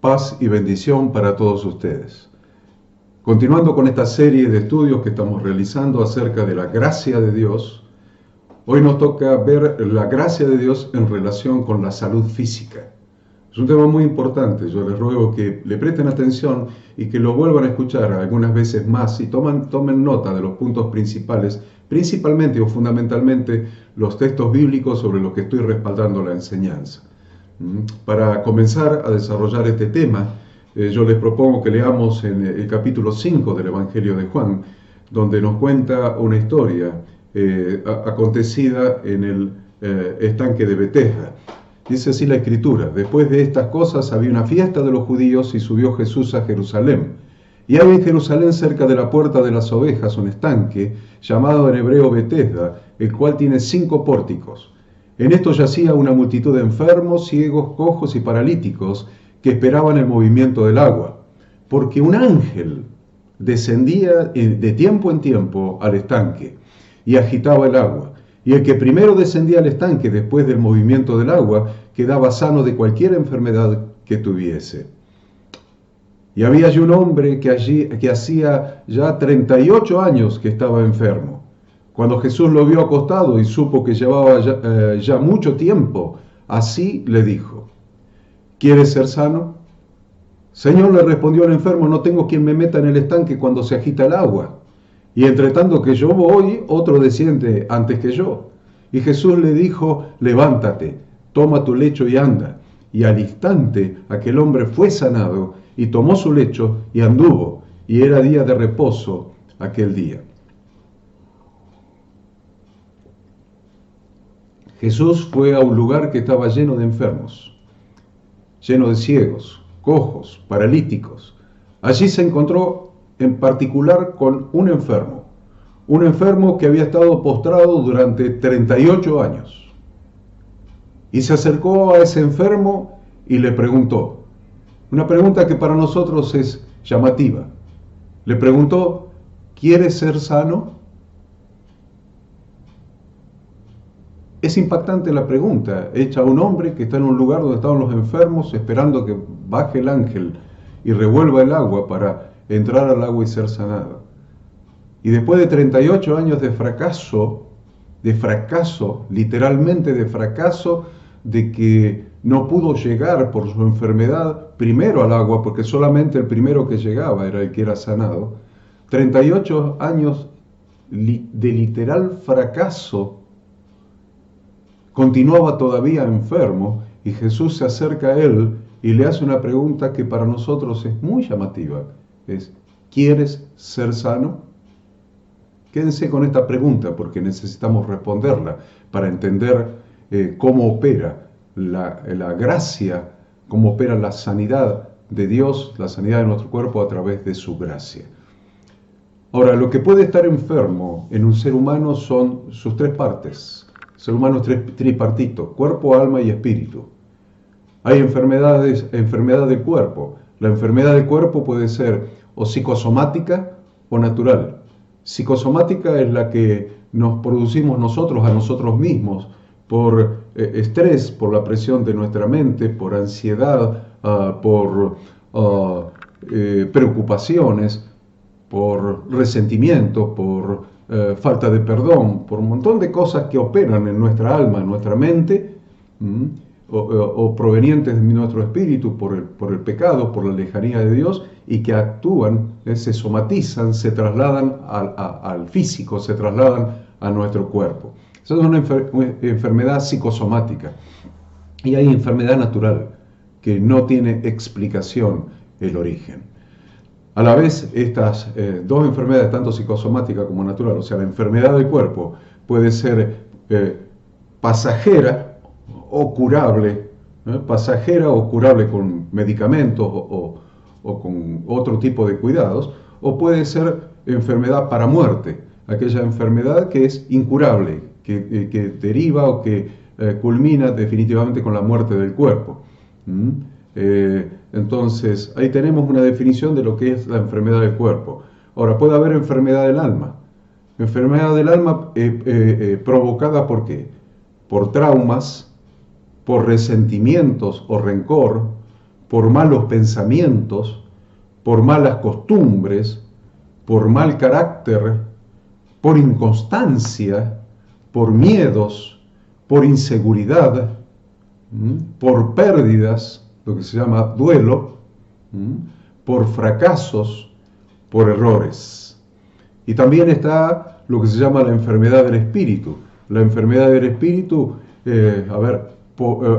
Paz y bendición para todos ustedes. Continuando con esta serie de estudios que estamos realizando acerca de la gracia de Dios, hoy nos toca ver la gracia de Dios en relación con la salud física. Es un tema muy importante, yo les ruego que le presten atención y que lo vuelvan a escuchar algunas veces más y tomen nota de los puntos principales, principalmente o fundamentalmente los textos bíblicos sobre los que estoy respaldando la enseñanza. Para comenzar a desarrollar este tema, yo les propongo que leamos en el capítulo 5 del Evangelio de Juan, donde nos cuenta una historia acontecida en el estanque de Betesda. Dice así la Escritura: después de estas cosas había una fiesta de los judíos y subió Jesús a Jerusalén. Y había en Jerusalén, cerca de la puerta de las ovejas, un estanque llamado en hebreo Betesda, el cual tiene 5 pórticos. En esto yacía una multitud de enfermos, ciegos, cojos y paralíticos que esperaban el movimiento del agua, porque un ángel descendía de tiempo en tiempo al estanque y agitaba el agua. Y el que primero descendía al estanque después del movimiento del agua quedaba sano de cualquier enfermedad que tuviese. Y había allí un hombre que hacía ya 38 años que estaba enfermo. Cuando Jesús lo vio acostado y supo que llevaba ya mucho tiempo, así le dijo: ¿quieres ser sano? Señor, le respondió el enfermo, no tengo quien me meta en el estanque cuando se agita el agua. Y entre tanto que yo voy, otro desciende antes que yo. Y Jesús le dijo: levántate, toma tu lecho y anda. Y al instante aquel hombre fue sanado y tomó su lecho y anduvo. Y era día de reposo aquel día. Jesús fue a un lugar que estaba lleno de enfermos, lleno de ciegos, cojos, paralíticos. Allí se encontró en particular con un enfermo que había estado postrado durante 38 años. Y se acercó a ese enfermo y le preguntó, una pregunta que para nosotros es llamativa. Le preguntó: ¿quieres ser sano? Es impactante la pregunta, hecha a un hombre que está en un lugar donde estaban los enfermos esperando que baje el ángel y revuelva el agua para entrar al agua y ser sanado. Y después de 38 años de fracaso, literalmente de fracaso, de que no pudo llegar por su enfermedad primero al agua, porque solamente el primero que llegaba era el que era sanado, 38 años de literal fracaso. Continuaba todavía enfermo y Jesús se acerca a él y le hace una pregunta que para nosotros es muy llamativa. Es: ¿quieres ser sano? Quédense con esta pregunta porque necesitamos responderla para entender cómo opera la gracia, cómo opera la sanidad de Dios, la sanidad de nuestro cuerpo a través de su gracia. Ahora, lo que puede estar enfermo en un ser humano son sus 3 partes. El ser humano es tripartito: cuerpo, alma y espíritu. Hay enfermedad del cuerpo. La enfermedad del cuerpo puede ser o psicosomática o natural. Psicosomática es la que nos producimos nosotros a nosotros mismos por estrés, por la presión de nuestra mente, por ansiedad, por preocupaciones, por resentimiento, por falta de perdón, por un montón de cosas que operan en nuestra alma, en nuestra mente, o provenientes de nuestro espíritu por el pecado, por la lejanía de Dios, y que actúan, se somatizan, se trasladan al físico, se trasladan a nuestro cuerpo. Esa es una enfermedad psicosomática. Y hay enfermedad natural, que no tiene explicación el origen. A la vez, estas 2 enfermedades, tanto psicosomática como natural, o sea, la enfermedad del cuerpo puede ser pasajera o curable, con medicamentos o con otro tipo de cuidados, o puede ser enfermedad para muerte, aquella enfermedad que es incurable, que deriva o que culmina definitivamente con la muerte del cuerpo. Entonces, ahí tenemos una definición de lo que es la enfermedad del cuerpo. Ahora, puede haber enfermedad del alma. Enfermedad del alma provocada ¿por qué? Por traumas, por resentimientos o rencor, por malos pensamientos, por malas costumbres, por mal carácter, por inconstancia, por miedos, por inseguridad, por pérdidas, lo que se llama duelo, por fracasos, por errores. Y también está lo que se llama la enfermedad del espíritu. La enfermedad del espíritu,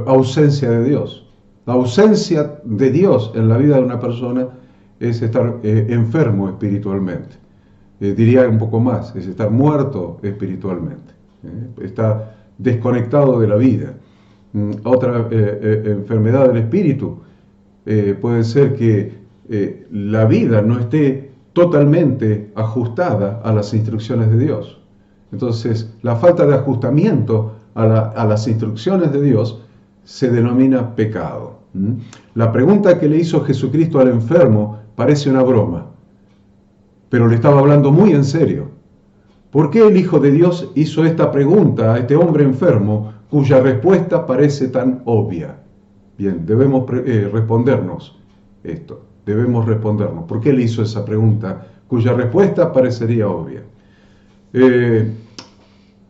ausencia de Dios. La ausencia de Dios en la vida de una persona es estar enfermo espiritualmente. Diría un poco más, es estar muerto espiritualmente. Está desconectado de la vida. Otra enfermedad del espíritu puede ser que la vida no esté totalmente ajustada a las instrucciones de Dios. Entonces, la falta de ajustamiento a las instrucciones de Dios se denomina pecado. La pregunta que le hizo Jesucristo al enfermo parece una broma, pero le estaba hablando muy en serio. ¿Por qué el Hijo de Dios hizo esta pregunta a este hombre enfermo cuya respuesta parece tan obvia? Bien, debemos respondernos esto. Debemos respondernos. ¿Por qué le hizo esa pregunta cuya respuesta parecería obvia?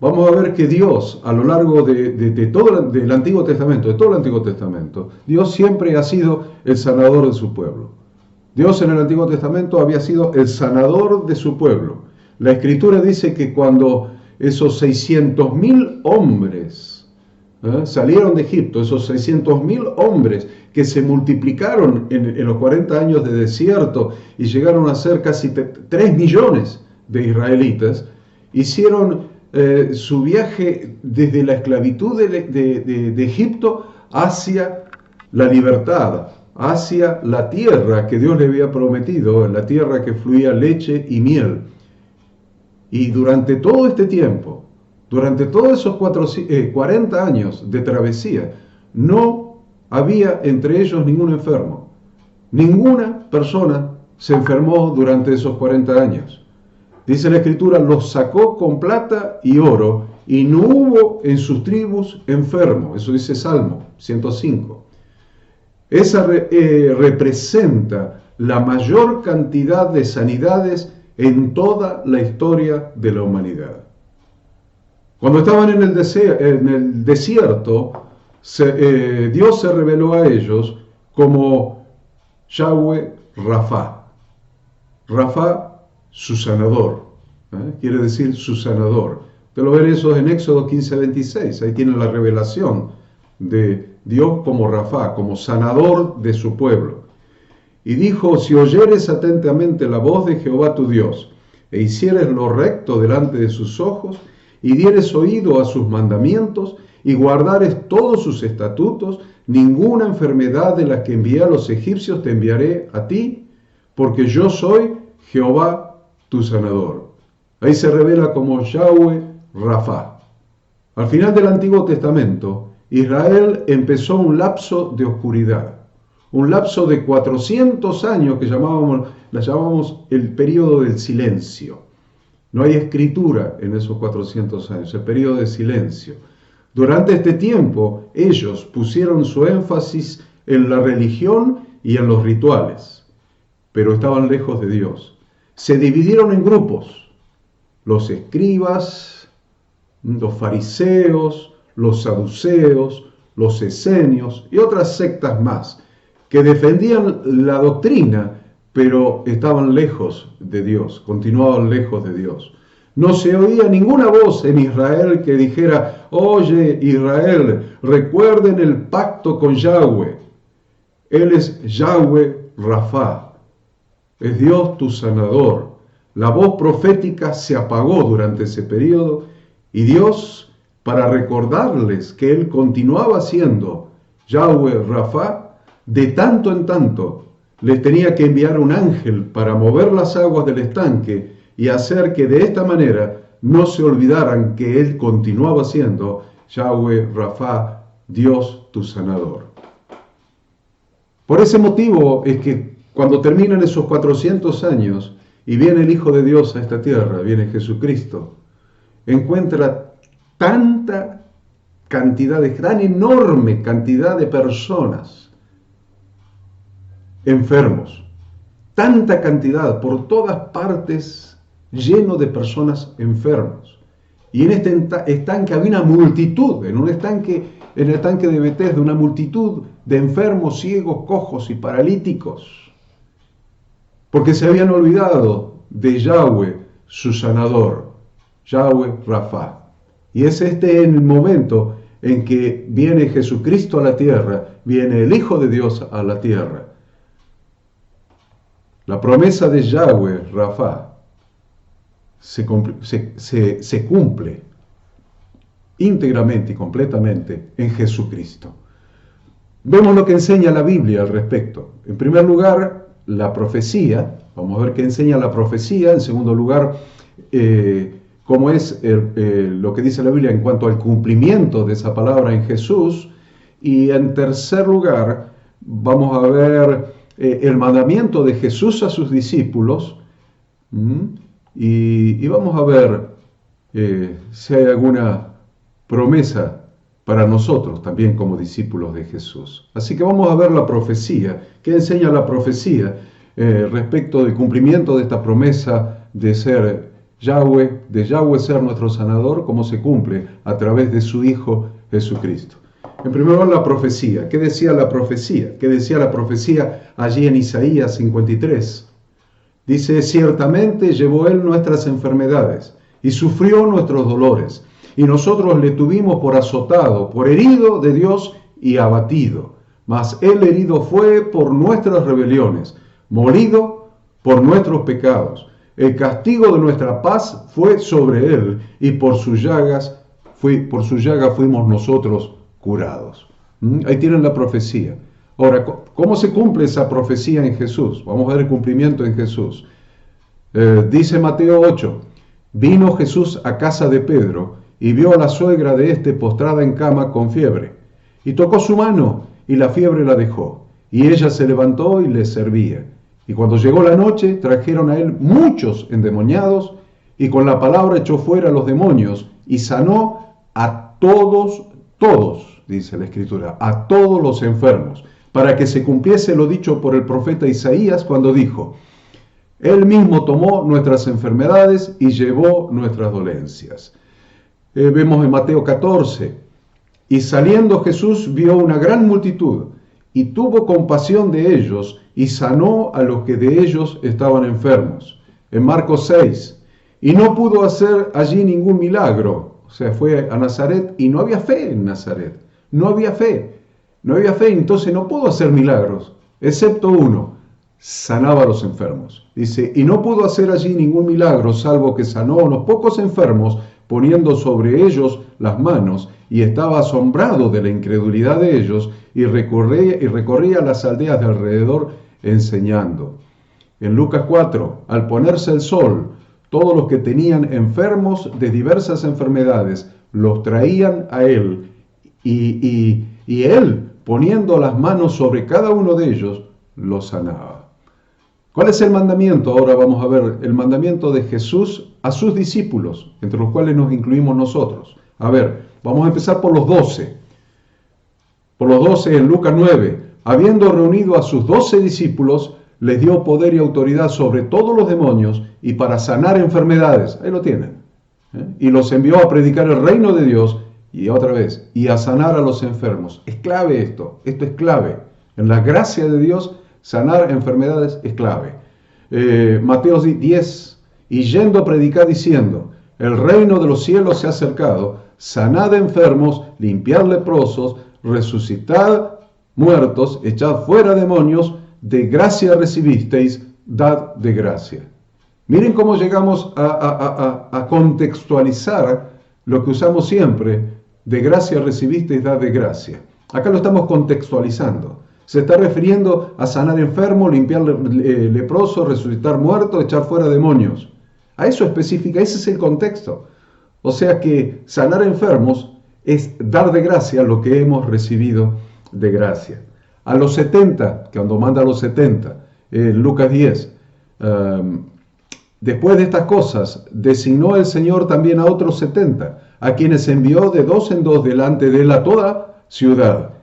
Vamos a ver que Dios, a lo largo de todo el Antiguo Testamento, de todo el Antiguo Testamento, Dios siempre ha sido el sanador de su pueblo. Dios en el Antiguo Testamento había sido el sanador de su pueblo. La Escritura dice que cuando esos 600.000 hombres salieron de Egipto, esos 600.000 hombres que se multiplicaron en los 40 años de desierto y llegaron a ser casi 3 millones de israelitas, hicieron su viaje desde la esclavitud de Egipto hacia la libertad, hacia la tierra que Dios le había prometido, la tierra que fluía leche y miel. Y durante todo este tiempo, durante todos esos 40 años de travesía, no había entre ellos ningún enfermo. Ninguna persona se enfermó durante esos 40 años. Dice la Escritura, los sacó con plata y oro, y no hubo en sus tribus enfermo. Eso dice Salmo 105. Esa representa la mayor cantidad de sanidades en toda la historia de la humanidad. Cuando estaban en el desierto, Dios se reveló a ellos como Yahweh Rafa. Rafa, su sanador. Quiere decir su sanador. Te lo ven eso en Éxodo 15:26. Ahí tienen la revelación de Dios como Rafa, como sanador de su pueblo. Y dijo, si oyeres atentamente la voz de Jehová tu Dios, e hicieres lo recto delante de sus ojos, y dieres oído a sus mandamientos, y guardares todos sus estatutos, ninguna enfermedad de las que envié a los egipcios te enviaré a ti, porque yo soy Jehová tu sanador. Ahí se revela como Yahweh Rafa. Al final del Antiguo Testamento, Israel empezó un lapso de oscuridad, un lapso de 400 años que la llamábamos el período del silencio. No hay escritura en esos 400 años, el período de silencio. Durante este tiempo, ellos pusieron su énfasis en la religión y en los rituales, pero estaban lejos de Dios. Se dividieron en grupos, los escribas, los fariseos, los saduceos, los esenios y otras sectas más, que defendían la doctrina, pero estaban lejos de Dios, continuaban lejos de Dios. No se oía ninguna voz en Israel que dijera, oye Israel, recuerden el pacto con Yahweh. Él es Yahweh Rafa, es Dios tu sanador. La voz profética se apagó durante ese periodo y Dios, para recordarles que Él continuaba siendo Yahweh Rafa, de tanto en tanto les tenía que enviar un ángel para mover las aguas del estanque y hacer que de esta manera no se olvidaran que Él continuaba siendo Yahweh Rafa, Dios tu sanador. Por ese motivo es que cuando terminan esos 400 años y viene el Hijo de Dios a esta tierra, viene Jesucristo, encuentra tanta cantidad, tan enorme cantidad de personas enfermos. Tanta cantidad, por todas partes, lleno de personas enfermas. Y en este estanque había una multitud, en el estanque de Betesda, una multitud de enfermos, ciegos, cojos y paralíticos. Porque se habían olvidado de Yahweh, su sanador, Yahweh Rafa. Y es el momento en que viene Jesucristo a la tierra, viene el Hijo de Dios a la tierra. La promesa de Yahweh Rafa se cumple íntegramente y completamente en Jesucristo. Vemos lo que enseña la Biblia al respecto. En primer lugar, la profecía. Vamos a ver qué enseña la profecía. En segundo lugar, cómo es lo que dice la Biblia en cuanto al cumplimiento de esa palabra en Jesús. Y en tercer lugar, vamos a ver el mandamiento de Jesús a sus discípulos. Y vamos a ver si hay alguna promesa para nosotros también como discípulos de Jesús. Así que vamos a ver la profecía. ¿Qué enseña la profecía respecto del cumplimiento de esta promesa de ser Yahweh, de Yahweh ser nuestro sanador, cómo se cumple a través de su Hijo Jesucristo? En primer lugar, la profecía. ¿Qué decía la profecía? ¿Qué decía la profecía allí en Isaías 53? Dice, ciertamente llevó Él nuestras enfermedades y sufrió nuestros dolores, y nosotros le tuvimos por azotado, por herido de Dios y abatido. Mas Él herido fue por nuestras rebeliones, molido por nuestros pecados. El castigo de nuestra paz fue sobre Él, y por su llaga fuimos nosotros curados. Ahí tienen la profecía. Ahora, ¿cómo se cumple esa profecía en Jesús? Vamos a ver el cumplimiento en Jesús. Dice Mateo 8, vino Jesús a casa de Pedro y vio a la suegra de éste postrada en cama con fiebre. Y tocó su mano y la fiebre la dejó. Y ella se levantó y le servía. Y cuando llegó la noche, trajeron a él muchos endemoniados y con la palabra echó fuera a los demonios y sanó a todos, dice la Escritura, a todos los enfermos, para que se cumpliese lo dicho por el profeta Isaías cuando dijo, Él mismo tomó nuestras enfermedades y llevó nuestras dolencias. Vemos en Mateo 14, y saliendo Jesús vio una gran multitud, y tuvo compasión de ellos, y sanó a los que de ellos estaban enfermos. En Marcos 6, y no pudo hacer allí ningún milagro, o sea, fue a Nazaret, y no había fe en Nazaret, no había fe, entonces no pudo hacer milagros, excepto uno, sanaba a los enfermos. Dice, y no pudo hacer allí ningún milagro, salvo que sanó a unos pocos enfermos, poniendo sobre ellos las manos, y estaba asombrado de la incredulidad de ellos, y recorría las aldeas de alrededor enseñando. En Lucas 4, al ponerse el sol, todos los que tenían enfermos de diversas enfermedades, los traían a él, y él, poniendo las manos sobre cada uno de ellos, los sanaba. ¿Cuál es el mandamiento? Ahora vamos a ver el mandamiento de Jesús a sus discípulos, entre los cuales nos incluimos nosotros. A ver, vamos a empezar por los 12. Por los 12 en Lucas 9, habiendo reunido a sus 12 discípulos, les dio poder y autoridad sobre todos los demonios y para sanar enfermedades. Ahí lo tienen. Y los envió a predicar el reino de Dios y otra vez, y a sanar a los enfermos. Es clave esto es clave. En la gracia de Dios, sanar enfermedades es clave. Mateo 10, y yendo a predicar diciendo, el reino de los cielos se ha acercado, sanad enfermos, limpiad leprosos, resucitad muertos, echad fuera demonios, de gracia recibisteis, dad de gracia. Miren cómo llegamos a contextualizar lo que usamos siempre, de gracia recibisteis, dad de gracia. Acá lo estamos contextualizando. Se está refiriendo a sanar enfermos, limpiar leprosos, resucitar muertos, echar fuera demonios. A eso específica, ese es el contexto. O sea que sanar enfermos es dar de gracia lo que hemos recibido de gracia. A los 70, cuando manda a los 70, Lucas 10, después de estas cosas, designó el Señor también a otros 70, a quienes envió de 2 en 2 delante de él a toda ciudad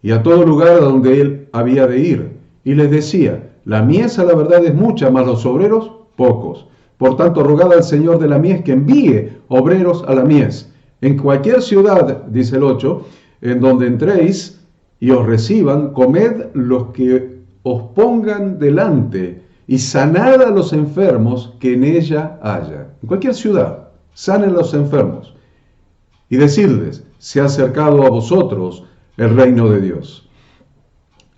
y a todo lugar a donde él había de ir. y les decía: la mies a la verdad es mucha, mas los obreros pocos. Por tanto, rogad al Señor de la mies que envíe obreros a la mies. En cualquier ciudad, dice el 8, en donde entréis y os reciban, comed los que os pongan delante y sanad a los enfermos que en ella haya. En cualquier ciudad, sanen a los enfermos y decidles: se ha acercado a vosotros el reino de Dios.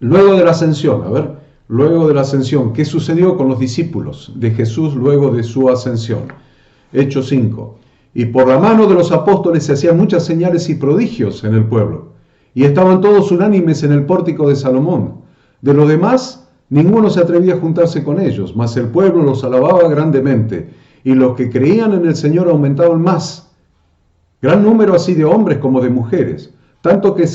Luego de la ascensión, luego de la ascensión, ¿qué sucedió con los discípulos de Jesús luego de su ascensión? Hechos 5. Y por la mano de los apóstoles se hacían muchas señales y prodigios en el pueblo, y estaban todos unánimes en el pórtico de Salomón. De los demás, ninguno se atrevía a juntarse con ellos, mas el pueblo los alababa grandemente, y los que creían en el Señor aumentaban más. Gran número así de hombres como de mujeres, tanto que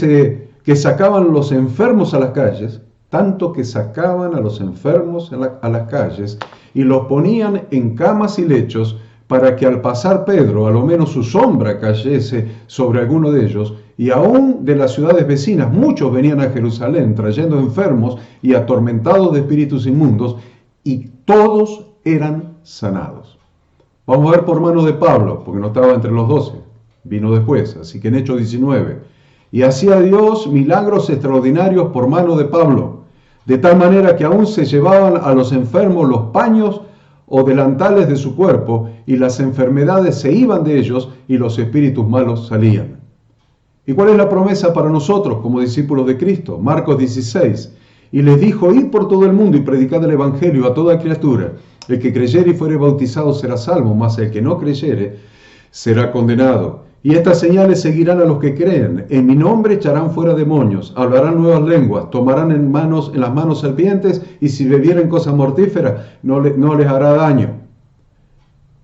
sacaban los enfermos a las calles, a las calles, y los ponían en camas y lechos, para que al pasar Pedro, a lo menos su sombra cayese sobre alguno de ellos. Y aún de las ciudades vecinas, muchos venían a Jerusalén, trayendo enfermos y atormentados de espíritus inmundos, y todos eran sanados. Vamos a ver por mano de Pablo, porque no estaba entre los 12, vino después, así que en Hechos 19. Y hacía Dios milagros extraordinarios por mano de Pablo, de tal manera que aún se llevaban a los enfermos los paños o delantales de su cuerpo, y las enfermedades se iban de ellos, y los espíritus malos salían. ¿Y cuál es la promesa para nosotros como discípulos de Cristo? Marcos 16. Y les dijo: id por todo el mundo y predicad el evangelio a toda criatura. El que creyere y fuere bautizado será salvo, mas el que no creyere será condenado. Y estas señales seguirán a los que creen: en mi nombre echarán fuera demonios, hablarán nuevas lenguas, tomarán en las manos serpientes, y si bebieren cosa mortífera no les hará daño.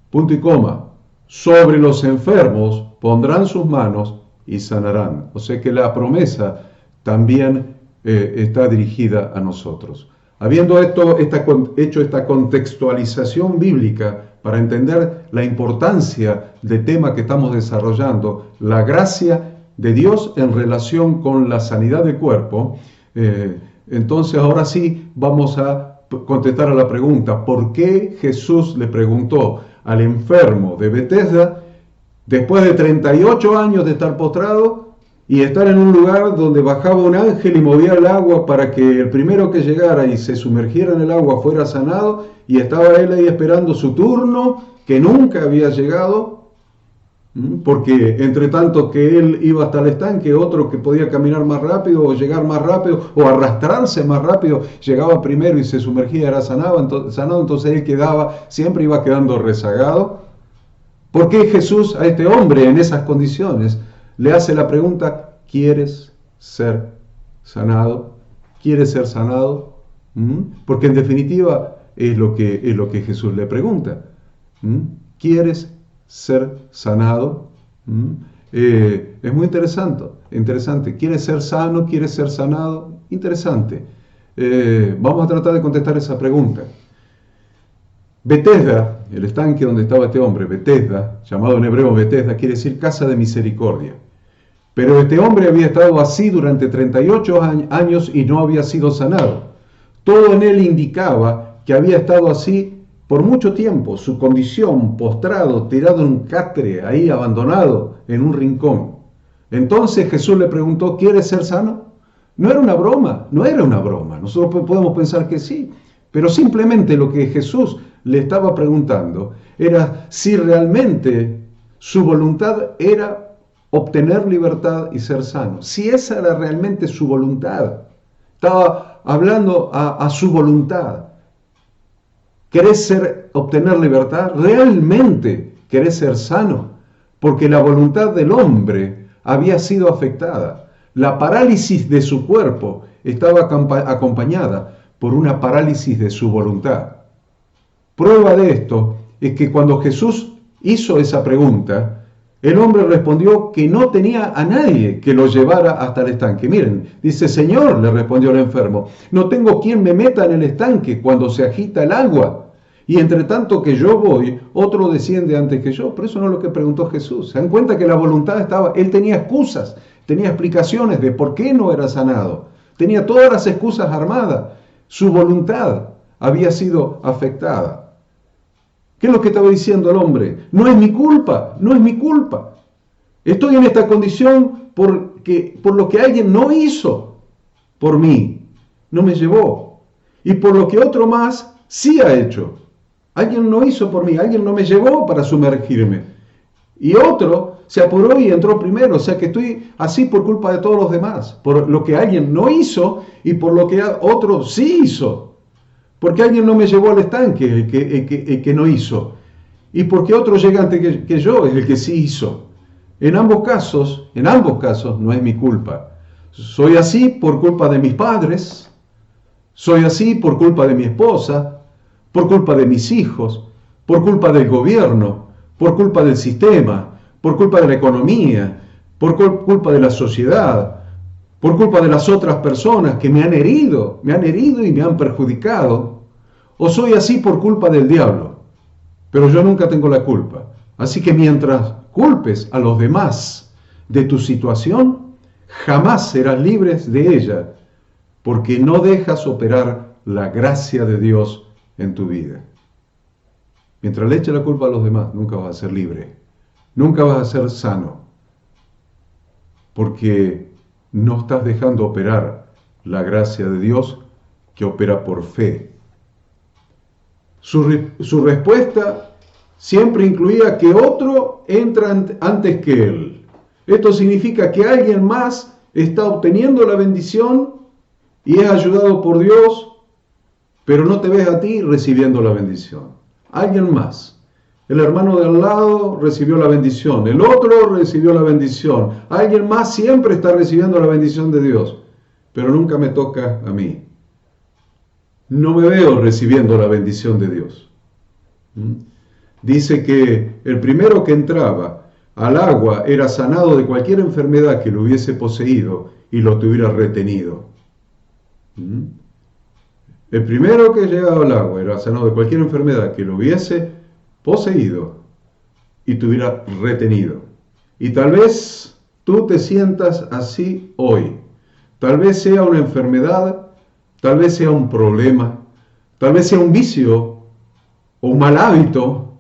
Punto y coma. Sobre los enfermos pondrán sus manos y sanarán. O sea que la promesa también está dirigida a nosotros. Habiendo hecho esta contextualización bíblica para entender la importancia del tema que estamos desarrollando, la gracia de Dios en relación con la sanidad del cuerpo, entonces ahora sí vamos a contestar a la pregunta: ¿por qué Jesús le preguntó al enfermo de Betesda, después de 38 años de estar postrado y estar en un lugar donde bajaba un ángel y movía el agua para que el primero que llegara y se sumergiera en el agua fuera sanado, y estaba él ahí esperando su turno, que nunca había llegado, porque entre tanto que él iba hasta el estanque, otro que podía caminar más rápido o llegar más rápido o arrastrarse más rápido, llegaba primero y se sumergía, era sanado, entonces él siempre iba quedando rezagado? ¿Por qué Jesús a este hombre en esas condiciones le hace la pregunta: ¿quieres ser sanado? ¿Quieres ser sanado? Porque en definitiva es lo que Jesús le pregunta. ¿Quieres ser sanado? Es muy interesante. ¿Quieres ser sano? ¿Quieres ser sanado? Interesante. Vamos a tratar de contestar esa pregunta. Betesda, el estanque donde estaba este hombre, Betesda, llamado en hebreo Betesda, quiere decir casa de misericordia. Pero este hombre había estado así durante 38 años y no había sido sanado. Todo en él indicaba que había estado así por mucho tiempo. Su condición, postrado, tirado en un catre, ahí abandonado en un rincón. Entonces Jesús le preguntó: ¿quieres ser sano? No era una broma. Nosotros podemos pensar que sí, pero simplemente lo que Jesús le estaba preguntando era si realmente su voluntad era obtener libertad y ser sano. Si esa era realmente su voluntad. Estaba hablando a su voluntad. ¿Querés obtener libertad? ¿Realmente querés ser sano? Porque la voluntad del hombre había sido afectada. La parálisis de su cuerpo estaba acompañada por una parálisis de su voluntad. Prueba de esto es que cuando Jesús hizo esa pregunta, el hombre respondió que no tenía a nadie que lo llevara hasta el estanque. Miren, dice: Señor, le respondió el enfermo, no tengo quien me meta en el estanque cuando se agita el agua. Y entre tanto que yo voy, otro desciende antes que yo. Pero eso no es lo que preguntó Jesús. Se dan cuenta que la voluntad estaba, él tenía excusas, tenía explicaciones de por qué no era sanado. Tenía todas las excusas armadas. Su voluntad había sido afectada. ¿Qué es lo que estaba diciendo el hombre? No es mi culpa, no es mi culpa. Estoy en esta condición por lo que alguien no hizo por mí, no me llevó. Y por lo que otro más sí ha hecho. Alguien no hizo por mí, alguien no me llevó para sumergirme. Y otro se apuró y entró primero. O sea que estoy así por culpa de todos los demás. Por lo que alguien no hizo y por lo que otro sí hizo. Porque alguien no me llevó al estanque, el que no hizo. Y porque otro llega antes que yo, el que sí hizo. En ambos casos no es mi culpa. Soy así por culpa de mis padres. Soy así por culpa de mi esposa. Por culpa de mis hijos. Por culpa del gobierno. Por culpa del sistema. Por culpa de la economía. Por culpa de la sociedad. Por culpa de las otras personas que me han herido y me han perjudicado. O soy así por culpa del diablo. Pero yo nunca tengo la culpa. Así que mientras culpes a los demás de tu situación, jamás serás libre de ella, porque no dejas operar la gracia de Dios en tu vida. Mientras le eches la culpa a los demás, nunca vas a ser libre. Nunca vas a ser sano. Porque no estás dejando operar la gracia de Dios que opera por fe. Su respuesta siempre incluía que otro entra antes que él. Esto significa que alguien más está obteniendo la bendición y es ayudado por Dios, pero no te ves a ti recibiendo la bendición. Alguien más. El hermano de al lado recibió la bendición, el otro recibió la bendición. Alguien más siempre está recibiendo la bendición de Dios, pero nunca me toca a mí. No me veo recibiendo la bendición de Dios. Dice que el primero que entraba al agua era sanado de cualquier enfermedad que lo hubiese poseído y lo tuviera retenido. El primero que llegaba al agua era sanado de cualquier enfermedad que lo hubiese poseído y tuviera retenido. Y tal vez tú te sientas así hoy. Tal vez sea una enfermedad, tal vez sea un problema, tal vez sea un vicio o un mal hábito,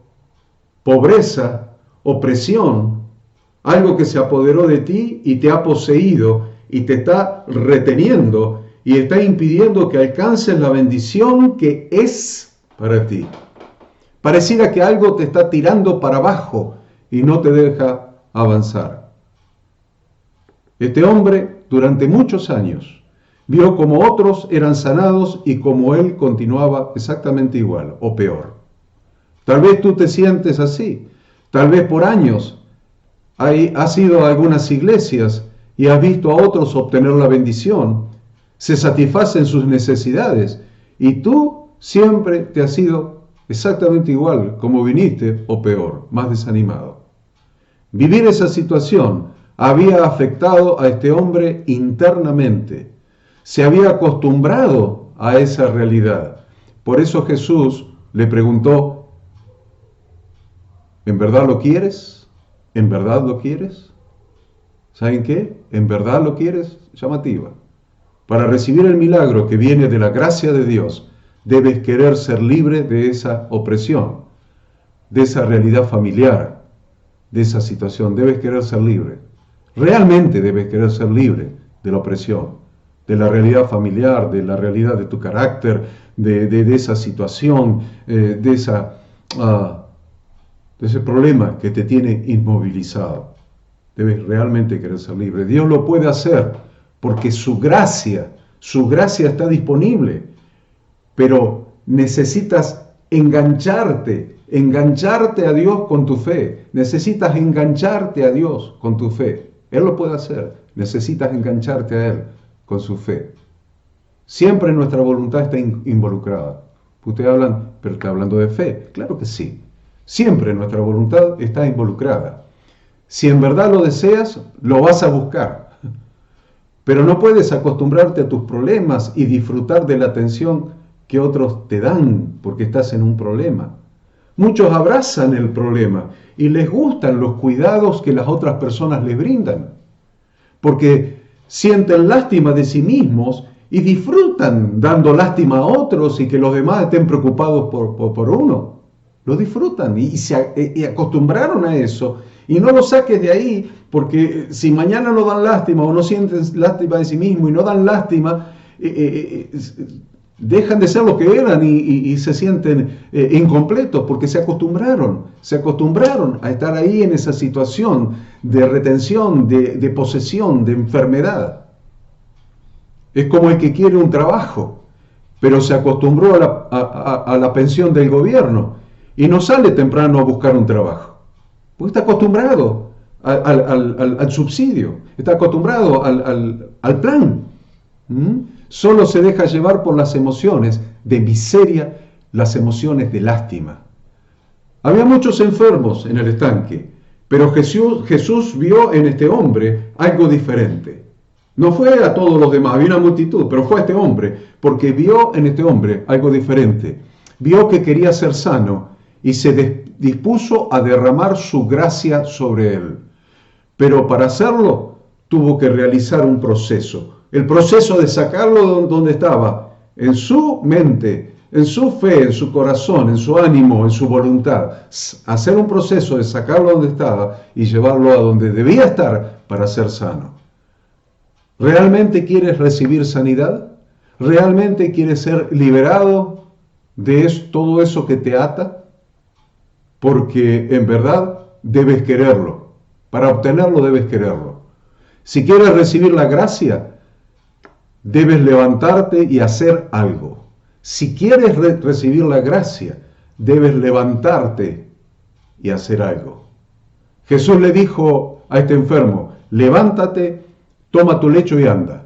pobreza, opresión, algo que se apoderó de ti y te ha poseído y te está reteniendo y está impidiendo que alcances la bendición que es para ti. Pareciera que algo te está tirando para abajo y no te deja avanzar. Este hombre, durante muchos años, vio como otros eran sanados y como él continuaba exactamente igual o peor. Tal vez tú te sientes así. Tal vez por años has ido a algunas iglesias y has visto a otros obtener la bendición. Se satisfacen sus necesidades y tú siempre te has ido exactamente igual como viniste o peor, más desanimado. Vivir esa situación había afectado a este hombre internamente. Se había acostumbrado a esa realidad. Por eso Jesús le preguntó, ¿en verdad lo quieres? ¿En verdad lo quieres? ¿Saben qué? ¿En verdad lo quieres? Llamativa. Para recibir el milagro que viene de la gracia de Dios, debes querer ser libre de esa opresión, de esa realidad familiar, de esa situación. Debes querer ser libre. Realmente debes querer ser libre de la opresión, de la realidad familiar, de la realidad de tu carácter, de esa situación, de ese problema que te tiene inmovilizado. Debes realmente querer ser libre. Dios lo puede hacer porque su gracia está disponible, pero necesitas engancharte a Dios con tu fe. Necesitas engancharte a Dios con tu fe. Él lo puede hacer. Necesitas engancharte a Él con su fe. Siempre nuestra voluntad está involucrada. Ustedes hablan, pero está hablando de fe. Claro que sí. Siempre nuestra voluntad está involucrada. Si en verdad lo deseas, lo vas a buscar. Pero no puedes acostumbrarte a tus problemas y disfrutar de la atención que otros te dan porque estás en un problema. Muchos abrazan el problema y les gustan los cuidados que las otras personas les brindan, porque sienten lástima de sí mismos y disfrutan dando lástima a otros y que los demás estén preocupados por uno. Lo disfrutan y acostumbraron a eso. Y no lo saques de ahí, porque si mañana no dan lástima o no sienten lástima de sí mismo y no dan lástima, dejan de ser lo que eran y se sienten incompletos porque se acostumbraron a estar ahí en esa situación de retención, de posesión, de enfermedad. Es como el que quiere un trabajo, pero se acostumbró a la pensión del gobierno y no sale temprano a buscar un trabajo, porque está acostumbrado al subsidio, está acostumbrado al plan. Solo se deja llevar por las emociones de miseria, las emociones de lástima. Había muchos enfermos en el estanque, pero Jesús vio en este hombre algo diferente. No fue a todos los demás, había una multitud, pero fue a este hombre, porque vio en este hombre algo diferente. Vio que quería ser sano y se dispuso a derramar su gracia sobre él. Pero para hacerlo tuvo que realizar un proceso. El proceso de sacarlo donde estaba, en su mente, en su fe, en su corazón, en su ánimo, en su voluntad. Hacer un proceso de sacarlo donde estaba y llevarlo a donde debía estar para ser sano. ¿Realmente quieres recibir sanidad? ¿Realmente quieres ser liberado de todo eso que te ata? Porque en verdad debes quererlo. Para obtenerlo debes quererlo. Si quieres recibir la gracia, debes levantarte y hacer algo. Si quieres recibir la gracia, debes levantarte y hacer algo. Jesús le dijo a este enfermo, levántate, toma tu lecho y anda.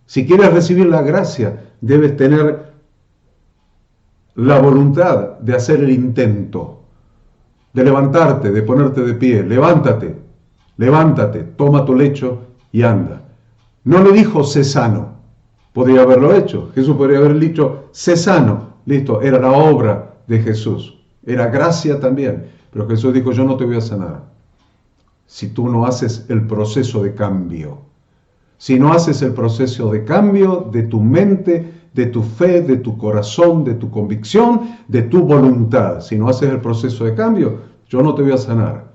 Si quieres recibir la gracia, debes tener la voluntad de hacer el intento, de levantarte, de ponerte de pie. Levántate, toma tu lecho y anda. No le dijo, sé sano. Podría haberlo hecho. Jesús podría haber dicho, sé sano. Listo, era la obra de Jesús. Era gracia también. Pero Jesús dijo, yo no te voy a sanar si tú no haces el proceso de cambio. Si no haces el proceso de cambio de tu mente, de tu fe, de tu corazón, de tu convicción, de tu voluntad. Si no haces el proceso de cambio, yo no te voy a sanar.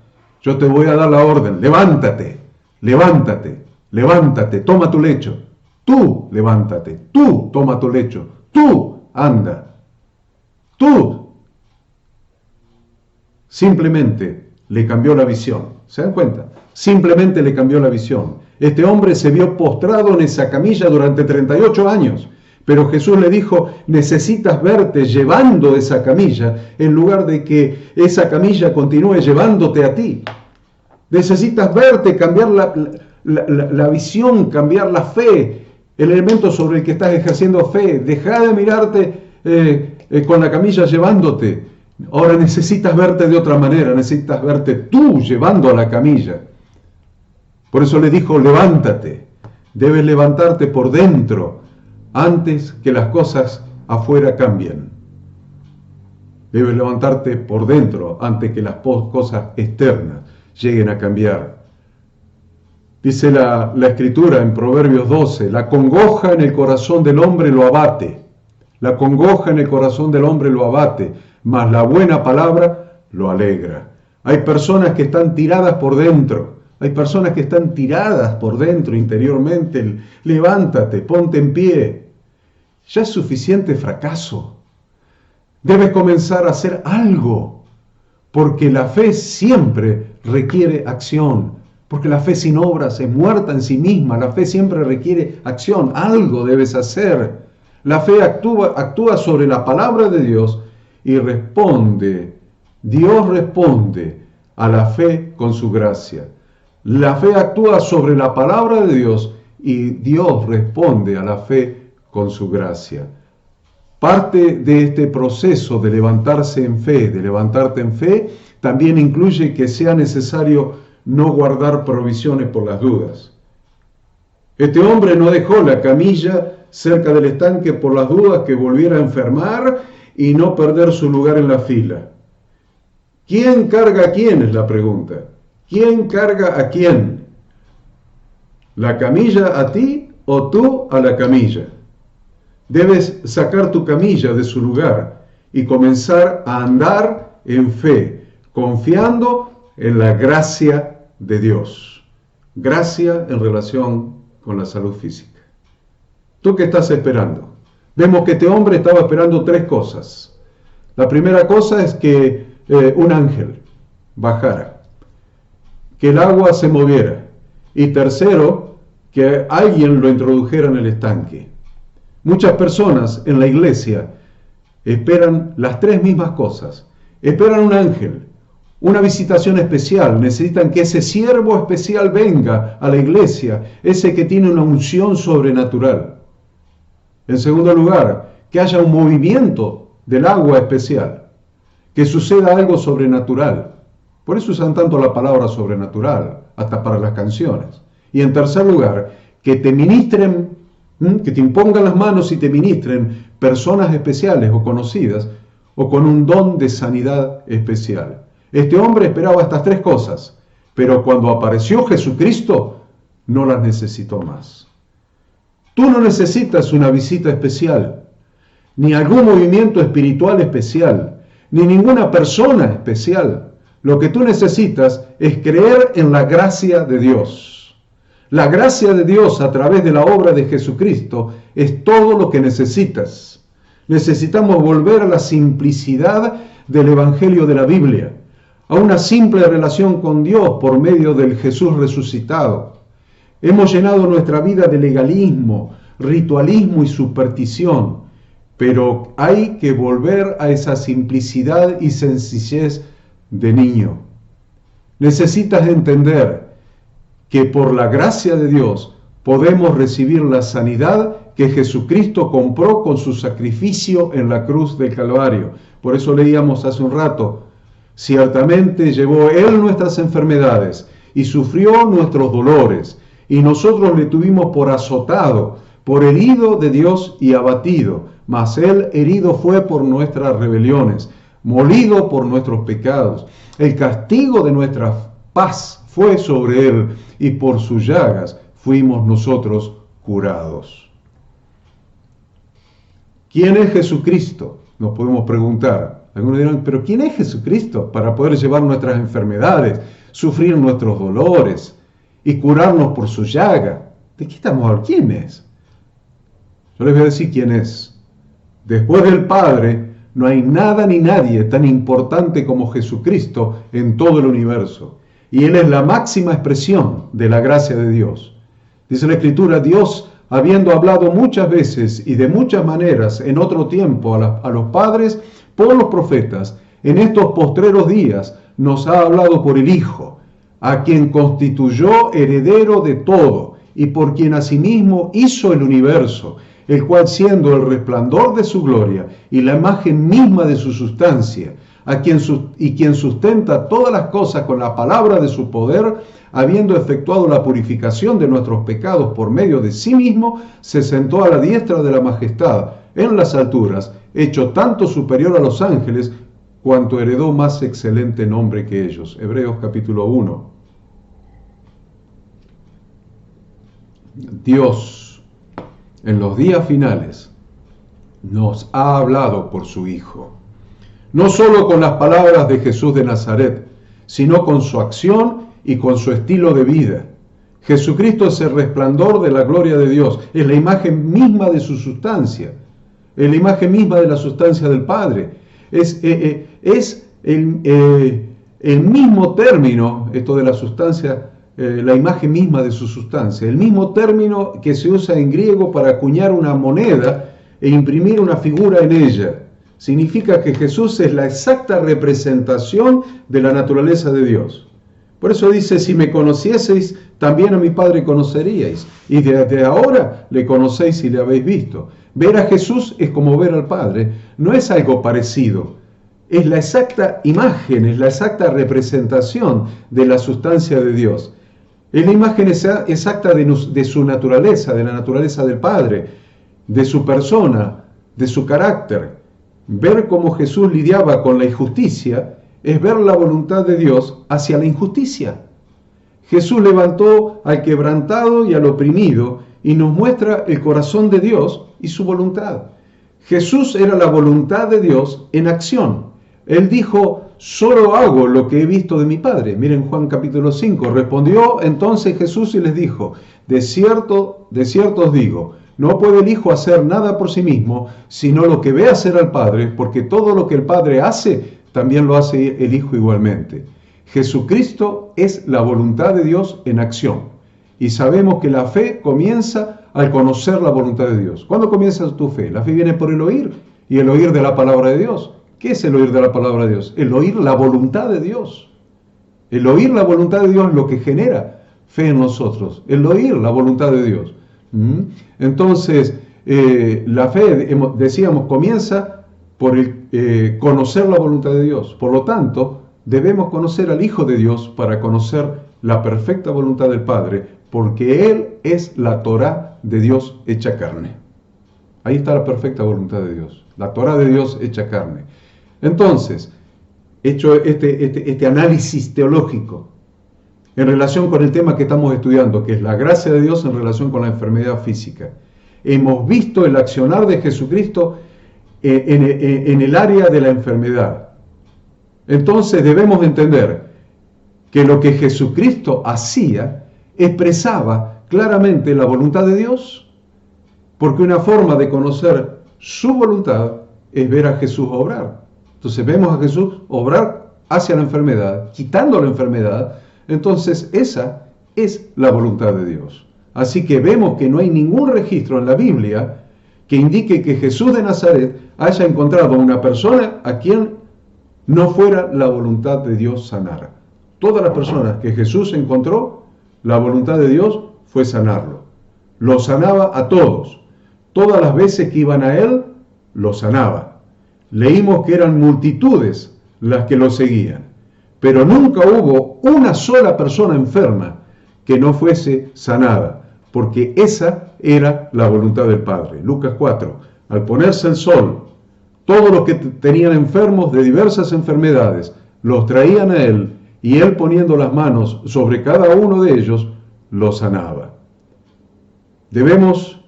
Yo te voy a dar la orden, levántate, toma tu lecho. Tú levántate, tú toma tu lecho, tú anda. Tú. Simplemente le cambió la visión. ¿Se dan cuenta? Simplemente le cambió la visión. Este hombre se vio postrado en esa camilla durante 38 años. Pero Jesús le dijo, necesitas verte llevando esa camilla en lugar de que esa camilla continúe llevándote a ti. Necesitas verte, cambiar la visión, cambiar la fe, el elemento sobre el que estás ejerciendo fe. Deja de mirarte con la camilla llevándote. Ahora necesitas verte de otra manera, necesitas verte tú llevando a la camilla. Por eso le dijo, levántate. Debes levantarte por dentro antes que las cosas afuera cambien. Debes levantarte por dentro antes que las cosas externas lleguen a cambiar. Dice la Escritura en Proverbios 12, la congoja en el corazón del hombre lo abate. La congoja en el corazón del hombre lo abate, mas la buena palabra lo alegra. Hay personas que están tiradas por dentro. Hay personas que están tiradas por dentro interiormente. Levántate, ponte en pie. Ya es suficiente fracaso. Debes comenzar a hacer algo, porque la fe siempre requiere acción, porque la fe sin obras es muerta en sí misma. La fe siempre requiere acción, algo debes hacer. La fe actúa sobre la palabra de Dios y responde. Dios responde a la fe con su gracia. La fe actúa sobre la palabra de Dios y Dios responde a la fe con su gracia. Parte de este proceso de levantarse en fe, de levantarte en fe, también incluye que sea necesario no guardar provisiones por las dudas. Este hombre no dejó la camilla cerca del estanque por las dudas que volviera a enfermar y no perder su lugar en la fila. ¿Quién carga a quién? Es la pregunta. ¿Quién carga a quién? ¿La camilla a ti o tú a la camilla? Debes sacar tu camilla de su lugar y comenzar a andar en fe, confiando en la gracia de Dios. Gracia en relación con la salud física. ¿Tú qué estás esperando? Vemos que este hombre estaba esperando 3 cosas. La primera cosa es que un ángel bajara, que el agua se moviera, y tercero, que alguien lo introdujera en el estanque. Muchas personas en la iglesia esperan las 3 mismas cosas. Esperan un ángel, una visitación especial, necesitan que ese siervo especial venga a la iglesia, ese que tiene una unción sobrenatural. En segundo lugar, que haya un movimiento del agua especial, que suceda algo sobrenatural. Por eso usan tanto la palabra sobrenatural, hasta para las canciones. Y en tercer lugar, que te ministren, que te impongan las manos y te ministren personas especiales o conocidas, o con un don de sanidad especial. Este hombre esperaba estas 3 cosas, pero cuando apareció Jesucristo, no las necesitó más. Tú no necesitas una visita especial, ni algún movimiento espiritual especial, ni ninguna persona especial. Lo que tú necesitas es creer en la gracia de Dios. La gracia de Dios a través de la obra de Jesucristo es todo lo que necesitas. Necesitamos volver a la simplicidad del Evangelio de la Biblia, a una simple relación con Dios por medio del Jesús resucitado. Hemos llenado nuestra vida de legalismo, ritualismo y superstición, pero hay que volver a esa simplicidad y sencillez de niño. Necesitas entender que por la gracia de Dios podemos recibir la sanidad que Jesucristo compró con su sacrificio en la cruz del Calvario. Por eso leíamos hace un rato, ciertamente llevó Él nuestras enfermedades y sufrió nuestros dolores, y nosotros le tuvimos por azotado, por herido de Dios y abatido, mas Él herido fue por nuestras rebeliones, molido por nuestros pecados. El castigo de nuestra paz fue sobre Él, y por sus llagas fuimos nosotros curados. ¿Quién es Jesucristo? Nos podemos preguntar. Algunos dirán, ¿pero quién es Jesucristo para poder llevar nuestras enfermedades, sufrir nuestros dolores y curarnos por su llaga? ¿De qué estamos hablando? ¿Quién es? Yo les voy a decir quién es. Después del Padre, no hay nada ni nadie tan importante como Jesucristo en todo el universo. Y Él es la máxima expresión de la gracia de Dios. Dice la Escritura, Dios, habiendo hablado muchas veces y de muchas maneras en otro tiempo a los padres por los profetas, en estos postreros días nos ha hablado por el Hijo, a quien constituyó heredero de todo y por quien asimismo hizo el universo, el cual siendo el resplandor de su gloria y la imagen misma de su sustancia, quien sustenta todas las cosas con la palabra de su poder, habiendo efectuado la purificación de nuestros pecados por medio de sí mismo, se sentó a la diestra de la majestad en las alturas, hecho tanto superior a los ángeles, cuanto heredó más excelente nombre que ellos. Hebreos capítulo 1. Dios, en los días finales, nos ha hablado por su Hijo. No solo con las palabras de Jesús de Nazaret, sino con su acción y con su estilo de vida. Jesucristo es el resplandor de la gloria de Dios, es la imagen misma de su sustancia, es la imagen misma de la sustancia del Padre. Es el mismo término, esto de la sustancia, la imagen misma de su sustancia, el mismo término que se usa en griego para acuñar una moneda e imprimir una figura en ella. Significa que Jesús es la exacta representación de la naturaleza de Dios. Por eso dice, si me conocieseis, también a mi Padre conoceríais. Y desde ahora le conocéis y le habéis visto. Ver a Jesús es como ver al Padre. No es algo parecido. Es la exacta imagen, es la exacta representación de la sustancia de Dios. Es la imagen exacta de su naturaleza, de la naturaleza del Padre, de su persona, de su carácter. Ver cómo Jesús lidiaba con la injusticia es ver la voluntad de Dios hacia la injusticia. Jesús levantó al quebrantado y al oprimido y nos muestra el corazón de Dios y su voluntad. Jesús era la voluntad de Dios en acción. Él dijo, solo hago lo que he visto de mi Padre. Miren Juan capítulo 5. Respondió entonces Jesús y les dijo, de cierto os digo, no puede el Hijo hacer nada por sí mismo, sino lo que ve hacer al Padre, porque todo lo que el Padre hace, también lo hace el Hijo igualmente. Jesucristo es la voluntad de Dios en acción. Y sabemos que la fe comienza al conocer la voluntad de Dios. ¿Cuándo comienza tu fe? La fe viene por el oír, y el oír de la palabra de Dios. ¿Qué es el oír de la palabra de Dios? El oír la voluntad de Dios. El oír la voluntad de Dios es lo que genera fe en nosotros. El oír la voluntad de Dios. Entonces, la fe, decíamos, comienza por el conocer la voluntad de Dios. Por lo tanto, debemos conocer al Hijo de Dios para conocer la perfecta voluntad del Padre, porque Él es la Torá de Dios hecha carne. Ahí está la perfecta voluntad de Dios, la Torá de Dios hecha carne. Entonces, hecho este análisis teológico en relación con el tema que estamos estudiando, que es la gracia de Dios en relación con la enfermedad física, hemos visto el accionar de Jesucristo en el área de la enfermedad. Entonces debemos entender que lo que Jesucristo hacía expresaba claramente la voluntad de Dios, porque una forma de conocer su voluntad es ver a Jesús obrar. Entonces vemos a Jesús obrar hacia la enfermedad, quitando la enfermedad. Entonces esa es la voluntad de Dios. Así que vemos que no hay ningún registro en la Biblia que indique que Jesús de Nazaret haya encontrado a una persona a quien no fuera la voluntad de Dios sanar. Todas las personas que Jesús encontró, la voluntad de Dios fue sanarlo. Lo sanaba a todos. Todas las veces que iban a Él, lo sanaba. Leímos que eran multitudes las que lo seguían. Pero nunca hubo una sola persona enferma que no fuese sanada, porque esa era la voluntad del Padre. Lucas 4. Al ponerse el sol, todos los que tenían enfermos de diversas enfermedades, los traían a Él, y Él poniendo las manos sobre cada uno de ellos, los sanaba. Debemos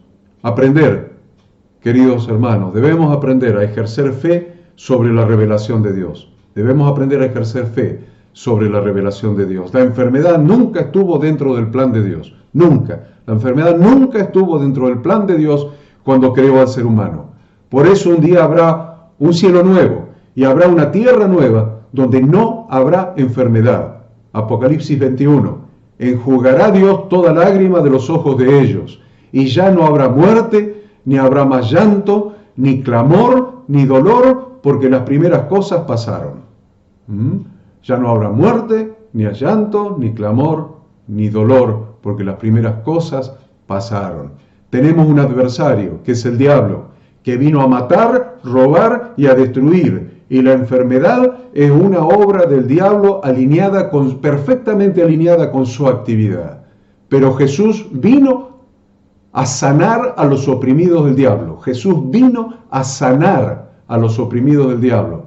aprender, queridos hermanos, debemos aprender a ejercer fe sobre la revelación de Dios. Debemos aprender a ejercer fe sobre la revelación de Dios. La enfermedad nunca estuvo dentro del plan de Dios. Nunca. La enfermedad nunca estuvo dentro del plan de Dios cuando creó al ser humano. Por eso un día habrá un cielo nuevo y habrá una tierra nueva donde no habrá enfermedad. Apocalipsis 21. Enjugará Dios toda lágrima de los ojos de ellos, y ya no habrá muerte, ni habrá más llanto, ni clamor, ni dolor, porque las primeras cosas pasaron. Ya no habrá muerte, ni llanto, ni clamor, ni dolor, porque las primeras cosas pasaron. Tenemos un adversario, que es el diablo, que vino a matar, robar y a destruir. Y la enfermedad es una obra del diablo perfectamente alineada con su actividad. Pero Jesús vino a sanar a los oprimidos del diablo. Jesús vino a sanar a los oprimidos del diablo.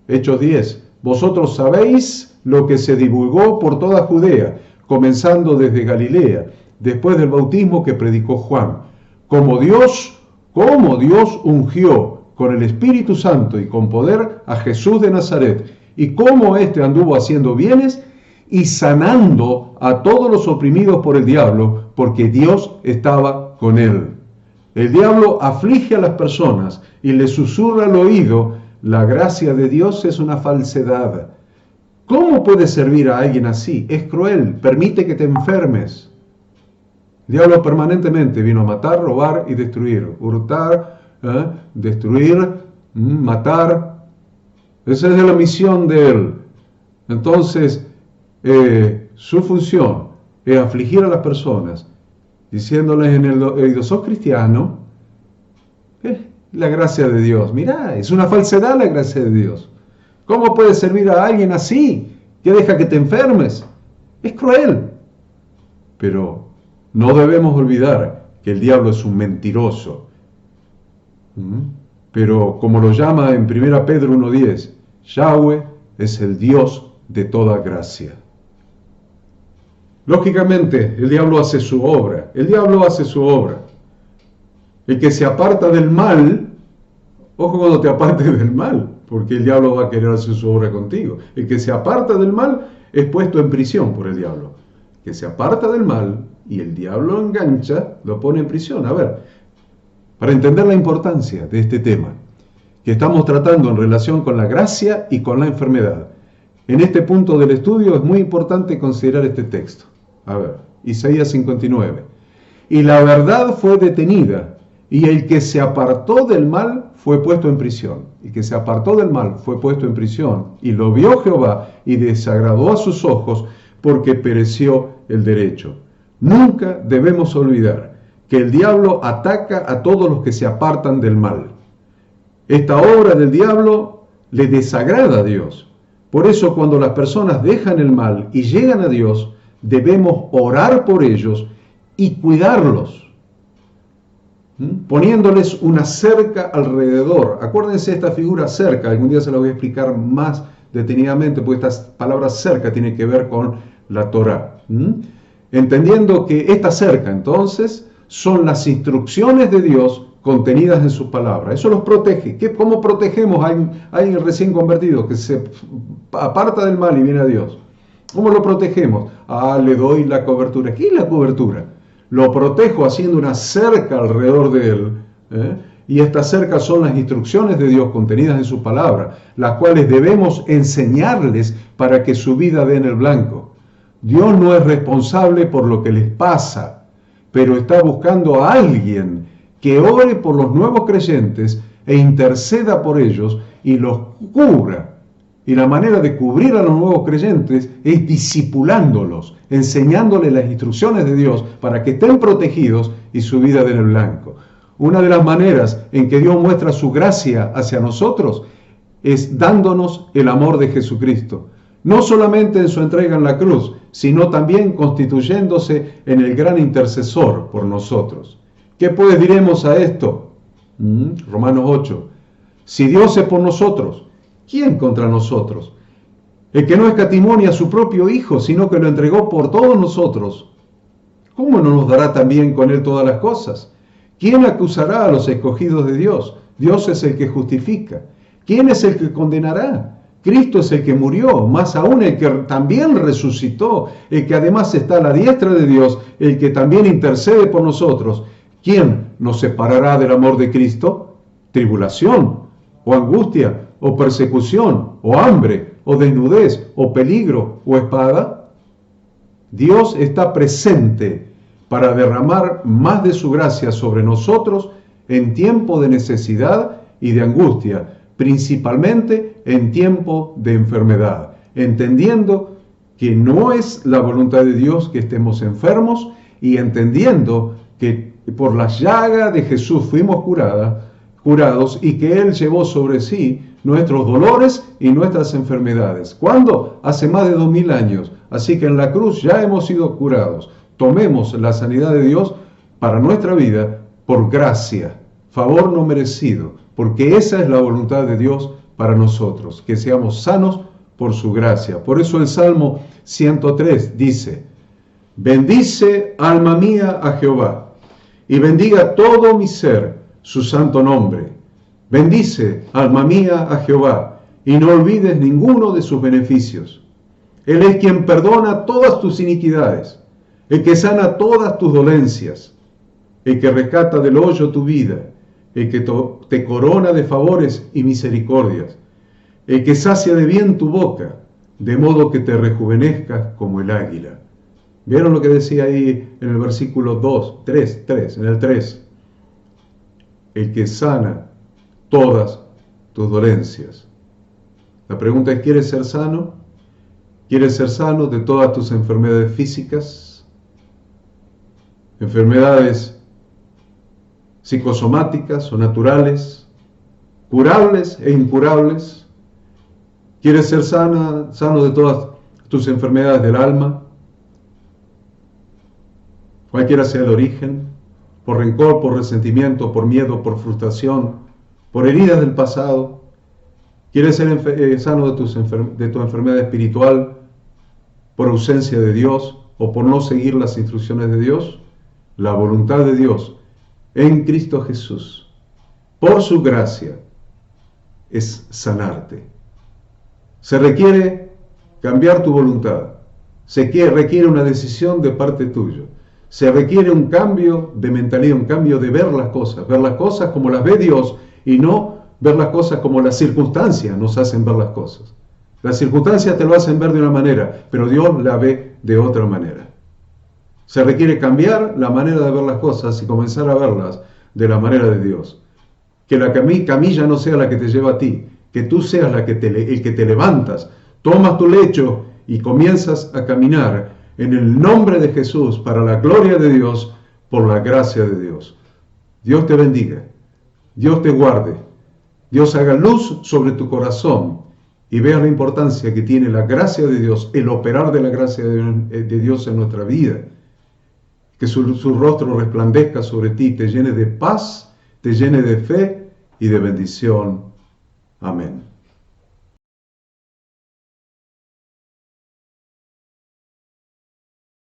Hechos 10. Vosotros sabéis lo que se divulgó por toda Judea, comenzando desde Galilea, después del bautismo que predicó Juan, cómo Dios ungió con el Espíritu Santo y con poder a Jesús de Nazaret, y cómo éste anduvo haciendo bienes y sanando a todos los oprimidos por el diablo, porque Dios estaba con él. El diablo aflige a las personas y les susurra al oído: la gracia de Dios es una falsedad. ¿Cómo puedes servir a alguien así? Es cruel, permite que te enfermes. El diablo permanentemente vino a matar, robar y destruir, hurtar, destruir, matar. Esa es la misión de él. Entonces, su función es afligir a las personas, diciéndoles en el oído: sos cristiano, la gracia de Dios. Mirá, es una falsedad la gracia de Dios. ¿Cómo puedes servir a alguien así, que deja que te enfermes? Es cruel. Pero no debemos olvidar que el diablo es un mentiroso. Pero como lo llama en 1 Pedro 1:10, Yahweh es el Dios de toda gracia. Lógicamente, el diablo hace su obra. El diablo hace su obra. El que se aparta del mal, ojo cuando te apartes del mal, porque el diablo va a querer hacer su obra contigo. El que se aparta del mal es puesto en prisión por el diablo. El que se aparta del mal y el diablo lo engancha, lo pone en prisión. A ver, para entender la importancia de este tema que estamos tratando en relación con la gracia y con la enfermedad, en este punto del estudio es muy importante considerar este texto. A ver, Isaías 59. Y la verdad fue detenida, y el que se apartó del mal fue puesto en prisión. El que se apartó del mal fue puesto en prisión, y lo vio Jehová, y desagradó a sus ojos, porque pereció el derecho. Nunca debemos olvidar que el diablo ataca a todos los que se apartan del mal. Esta obra del diablo le desagrada a Dios. Por eso cuando las personas dejan el mal y llegan a Dios, debemos orar por ellos y cuidarlos, poniéndoles una cerca alrededor. Acuérdense esta figura cerca, algún día se la voy a explicar más detenidamente, porque esta palabra cerca tiene que ver con la Torá. Entendiendo que esta cerca, entonces, son las instrucciones de Dios contenidas en sus palabras. Eso los protege. ¿Cómo protegemos a alguien recién convertido que se aparta del mal y viene a Dios? ¿Cómo lo protegemos? Le doy la cobertura. ¿Qué es la cobertura? Lo protejo haciendo una cerca alrededor de él. Y estas cercas son las instrucciones de Dios contenidas en su palabra, las cuales debemos enseñarles para que su vida dé en el blanco. Dios no es responsable por lo que les pasa, pero está buscando a alguien que ore por los nuevos creyentes e interceda por ellos y los cubra. Y la manera de cubrir a los nuevos creyentes es discipulándolos, enseñándoles las instrucciones de Dios para que estén protegidos y su vida den el blanco. Una de las maneras en que Dios muestra su gracia hacia nosotros es dándonos el amor de Jesucristo. No solamente en su entrega en la cruz, sino también constituyéndose en el gran intercesor por nosotros. ¿Qué pues diremos a esto? Romanos 8. Si Dios es por nosotros, ¿quién contra nosotros? El que no escatimó ni a su propio Hijo, sino que lo entregó por todos nosotros, ¿cómo no nos dará también con Él todas las cosas? ¿Quién acusará a los escogidos de Dios? Dios es el que justifica. ¿Quién es el que condenará? Cristo es el que murió, más aún el que también resucitó, el que además está a la diestra de Dios, el que también intercede por nosotros. ¿Quién nos separará del amor de Cristo? ¿Tribulación, o angustia, o persecución, o hambre, o desnudez, o peligro, o espada? Dios está presente para derramar más de su gracia sobre nosotros en tiempo de necesidad y de angustia, principalmente en tiempo de enfermedad, entendiendo que no es la voluntad de Dios que estemos enfermos y entendiendo que por la llaga de Jesús fuimos curados y que Él llevó sobre sí nuestros dolores y nuestras enfermedades. ¿Cuándo? Hace más de 2000 años. Así que en la cruz ya hemos sido curados. Tomemos la sanidad de Dios para nuestra vida por gracia, favor no merecido, porque esa es la voluntad de Dios para nosotros, que seamos sanos por su gracia. Por eso el Salmo 103 dice: bendice, alma mía, a Jehová, y bendiga todo mi ser su santo nombre. Bendice, alma mía, a Jehová, y no olvides ninguno de sus beneficios. Él es quien perdona todas tus iniquidades, el que sana todas tus dolencias, el que rescata del hoyo tu vida, el que te corona de favores y misericordias, el que sacia de bien tu boca, de modo que te rejuvenezcas como el águila. ¿Vieron lo que decía ahí en el versículo 3, en el 3? El que sana todas tus dolencias. La pregunta es, ¿quieres ser sano? ¿Quieres ser sano de todas tus enfermedades físicas? Enfermedades psicosomáticas o naturales, curables e incurables. ¿Quieres ser sano de todas tus enfermedades del alma? Cualquiera sea el origen, por rencor, por resentimiento, por miedo, por frustración, por heridas del pasado. ¿Quieres ser sano de tu enfermedad espiritual por ausencia de Dios, o por no seguir las instrucciones de Dios? La voluntad de Dios en Cristo Jesús, por su gracia, es sanarte. Se requiere cambiar tu voluntad. Requiere una decisión de parte tuya. Se requiere un cambio de mentalidad, un cambio de ver las cosas como las ve Dios y no ver las cosas como las circunstancias nos hacen ver las cosas. Las circunstancias te lo hacen ver de una manera, pero Dios la ve de otra manera. Se requiere cambiar la manera de ver las cosas y comenzar a verlas de la manera de Dios. Que la camilla no sea la que te lleva a ti, que tú seas el que te levantas, tomas tu lecho y comienzas a caminar en el nombre de Jesús para la gloria de Dios, por la gracia de Dios. Dios te bendiga, Dios te guarde, Dios haga luz sobre tu corazón y veas la importancia que tiene la gracia de Dios, el operar de la gracia de Dios en nuestra vida. Que su rostro resplandezca sobre ti, te llene de paz, te llene de fe y de bendición. Amén.